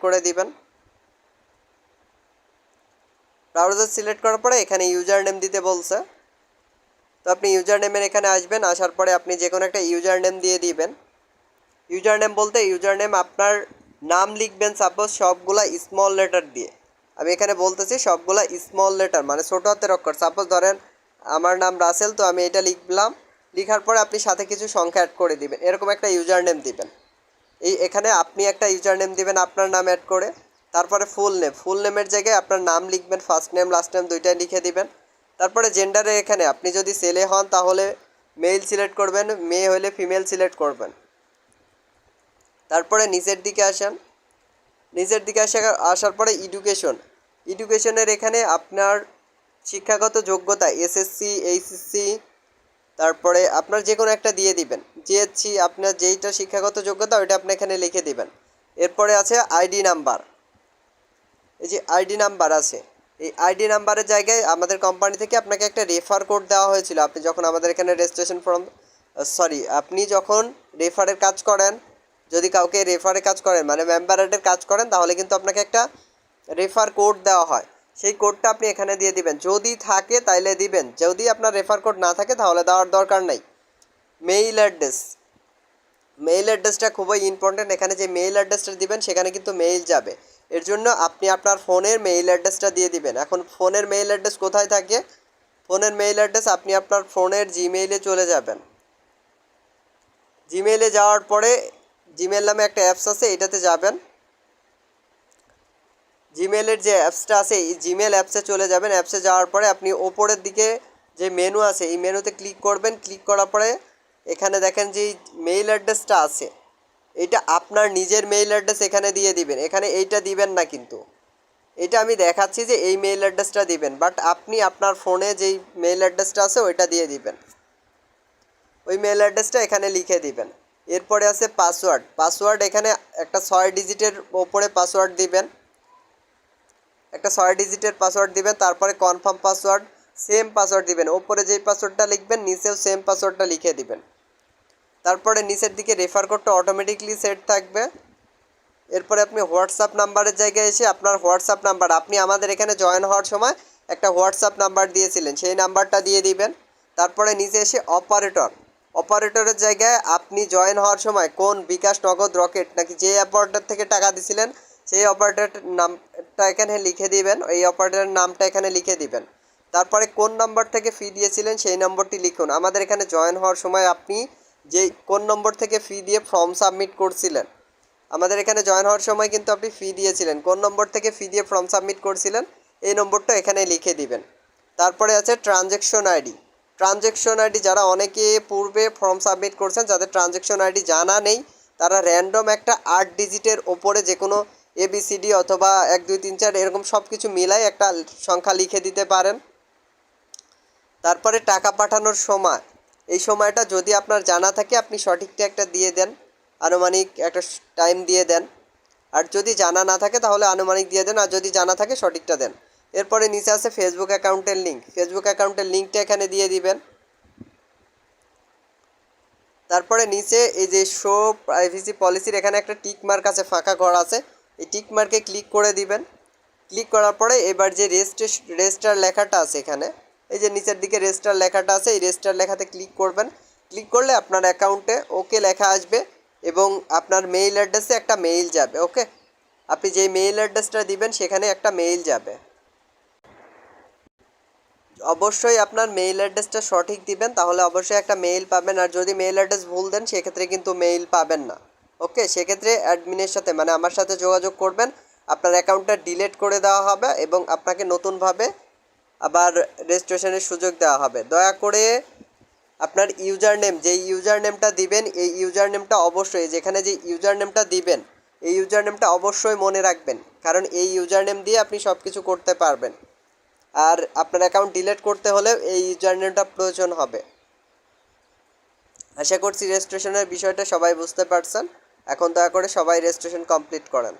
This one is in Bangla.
করে দিবেন। ব্রাউজার সিলেক্ট করার পরে এখানে ইউজার নেম দিতে বলছে, তো আপনি ইউজার নেমের এখানে আসবেন। আসার পরে আপনি যে কোনো একটা ইউজার নেম দিয়ে দিবেন। ইউজার নেম বলতে ইউজার নেম আপনার নাম লিখবেন সাপোজ সবগুলা স্মল লেটার দিয়ে। আমি এখানে বলতেছি সবগুলা স্মল লেটার মানে ছোটো হাতের অক্ষর। সাপোজ ধরেন আমার নাম রাসেল, তো আমি এটা লিখলাম। লিখার পরে আপনি সাথে কিছু সংখ্যা অ্যাড করে দিবেন, এরকম একটা ইউজার নেম দিবেন। এখানে আপনি একটা ইউজার নেম দিবেন আপনার নাম অ্যাড করে। তারপরে ফুল নেমের জায়গায় আপনার নাম লিখবেন, ফার্স্ট নেম লাস্ট নেম দুইটাই লিখে দিবেন। তারপরে জেন্ডারে এখানে আপনি যদি ছেলে হন তাহলে মেল সিলেক্ট করবেন, মেয়ে হলে ফিমেল সিলেক্ট করবেন। তারপরে নিচের দিকে আসেন। নিচের দিকে আসার পরে এডুকেশনের এখানে আপনার শিক্ষাগত যোগ্যতা এসএসসি, এইচএসসি, তারপরে আপনার যে কোনো একটা দিয়ে দিবেন। জিএসসি আপনার যেইটা শিক্ষাগত যোগ্যতা ওইটা আপনি এখানে লিখে দিবেন। এরপরে আছে আইডি নাম্বার। এই যে আইডি নাম্বার আছে, এই আইডি নাম্বারের জায়গায় আমাদের কোম্পানি থেকে আপনাকে একটা রেফার কোড দেওয়া হয়েছিল। আপনি যখন আমাদের এখানে রেজিস্ট্রেশন ফর্ম আপনি যখন রেফারের কাজ করেন, যদি কাউকে রেফারে কাজ করেন মানে মেম্বার অ্যাডের কাজ করেন, তাহলে কিন্তু আপনাকে একটা রেফার কোড দেওয়া হয়। সেই কোডটা আপনি এখানে দিয়ে দিবেন, যদি থাকে তাইলে দিবেন, যদি আপনার রেফার কোড না থাকে তাহলে দেওয়ার দরকার নাই। মেইল অ্যাড্রেসটা খুবই ইম্পর্টেন্ট। এখানে যে মেইল অ্যাড্রেসটা দিবেন সেখানে কিন্তু মেইল যাবে, এর জন্য আপনি আপনার ফোনের মেইল অ্যাড্রেসটা দিয়ে দিবেন। এখন ফোনের মেইল অ্যাড্রেস কোথায় থাকে? ফোনের মেইল অ্যাড্রেস আপনি আপনার ফোনের জিমেইলে চলে যাবেন। জিমেইলে যাওয়ার পরে জিমেইল নামে একটা অ্যাপস আছে, এটাতে যাবেন। জিমেইলের যে অ্যাপসটা আছে এই জিমেইল অ্যাপসে চলে যাবেন। অ্যাপসে যাওয়ার পরে আপনি ওপরের দিকে যে মেনু আছে এই মেনুতে ক্লিক করবেন। ক্লিক করার পরে এখানে দেখেন যে মেইল অ্যাড্রেসটা আছে, এটা আপনার নিজের মেইল অ্যাড্রেস এখানে দিয়ে দিবেন। এখানে এইটা দিবেন না, কিন্তু এটা আমি দেখাচ্ছি যে এই মেইল অ্যাড্রেসটা দিবেন, বাট আপনি আপনার ফোনে যেই মেইল অ্যাড্রেসটা আছে ওইটা দিয়ে দিবেন। ওই মেইল অ্যাড্রেসটা এখানে লিখে দিবেন। এরপরে আছে পাসওয়ার্ড এখানে একটা 6 ডিজিটের ওপরে পাসওয়ার্ড দিবেন, একটা 6 ডিজিটের পাসওয়ার্ড দিবেন। তারপরে কনফার্ম পাসওয়ার্ড, সেম পাসওয়ার্ড দিবেন। ওপরে যেই পাসওয়ার্ডটা লিখবেন নিচেও সেম পাসওয়ার্ডটা লিখে দিবেন। তারপরে নিচের দিকে রেফার কোডটা অটোমেটিকলি সেট থাকবে। এরপরে আপনি হোয়াটসঅ্যাপ নাম্বারের জায়গায় এসে আপনার হোয়াটসঅ্যাপ নাম্বার, আপনি আমাদের এখানে জয়েন হওয়ার সময় একটা হোয়াটসঅ্যাপ নাম্বার দিয়েছিলেন, সেই নাম্বারটা দিয়ে দিবেন। তারপরে নিচে এসে অপারেটরের জায়গায় আপনি জয়েন হওয়ার সময় কোন বিকাশ, নগদ, রকেট নাকি যে অপারেটর থেকে টাকা দিছিলেন সেই অপারেটরের নামটা এখানে লিখে দিবেন, এই অপারেটরের নামটা এখানে লিখে দিবেন। তারপরে কোন নাম্বার থেকে ফি দিয়েছিলেন সেই নম্বরটি লিখুন। আমাদের এখানে জয়েন হওয়ার সময় আপনি কোন নম্বর থেকে ফি দিয়ে ফর্ম সাবমিট করছিলেন, আমাদের এখানে জয়েন হওয়ার সময় কিন্তু আপনি ফি দিয়েছিলেন, কোন নম্বর থেকে ফি দিয়ে ফর্ম সাবমিট করছিলেন এই নম্বরটা এখানে লিখে দিবেন। তারপরে আছে ট্রানজ্যাকশন আইডি। যারা অনেকে পূর্বে ফর্ম সাবমিট করছেন, যাদের ট্রানজ্যাকশন আইডি জানা নেই, তারা র্যান্ডম একটা 8 ডিজিটের ওপরে যে কোনো ABCD অথবা 1 2 3 4 এরকম সব কিছু মিলাই একটা সংখ্যা লিখে দিতে পারেন। তারপরে টাকা পাঠানোর সময়, এই সময়টা যদি আপনার জানা থাকে আপনি সঠিকটা একটা দিয়ে দেন, আনুমানিক একটা টাইম দিয়ে দেন। আর যদি জানা না থাকে তাহলে আনুমানিক দিয়ে দেন, আর যদি জানা থাকে সঠিকটা দেন। এরপরে নিচে আছে ফেসবুক অ্যাকাউন্টের লিঙ্কটা এখানে দিয়ে দিবেন। তারপরে নিচে এই যে শো প্রাইভেসি পলিসির এখানে একটা টিক মার্ক আছে, ফাঁকা ঘর আছে, এই টিক মার্কে ক্লিক করে দিবেন। ক্লিক করার পরে এবার যে রেজিস্টার লেখাটা আছে এখানে, এই যে নিচের দিকে রেজিস্টার লেখাটা আছে, এই রেজিস্টার লেখাতে ক্লিক করবেন। ক্লিক করলে আপনার অ্যাকাউন্টে ওকে লেখা আসবে এবং আপনার মেইল অ্যাড্রেসে একটা মেইল যাবে। ওকে, আপনি যেই মেইল অ্যাড্রেসটা দিবেন সেখানে একটা মেইল যাবে। অবশ্যই আপনার মেইল অ্যাড্রেসটা সঠিক দিবেন, তাহলে অবশ্যই একটা মেইল পাবেন। আর যদি মেইল অ্যাড্রেস ভুল দেন সেক্ষেত্রে কিন্তু মেইল পাবেন না। ওকে, সেক্ষেত্রে অ্যাডমিনের সাথে মানে আমার সাথে যোগাযোগ করবেন, আপনার অ্যাকাউন্টটা ডিলিট করে দেওয়া হবে এবং আপনাকে নতুনভাবে আবার রেজিস্ট্রেশনের সুযোগ দেওয়া হবে। দয়া করে আপনার যেই ইউজার নেমটা দিবেন এই ইউজার নেমটা অবশ্যই, যেখানে যে ইউজার নেমটা দিবেন এই ইউজার নেমটা অবশ্যই মনে রাখবেন, কারণ এই ইউজার নেম দিয়ে আপনি সব কিছু করতে পারবেন। আর আপনার অ্যাকাউন্ট ডিলিট করতে হলেও এই ইউজার নেমটা প্রয়োজন হবে। আশা করছি রেজিস্ট্রেশনের বিষয়টা সবাই বুঝতে পারছেন। এখন দয়া করে সবাই রেজিস্ট্রেশন কমপ্লিট করেন।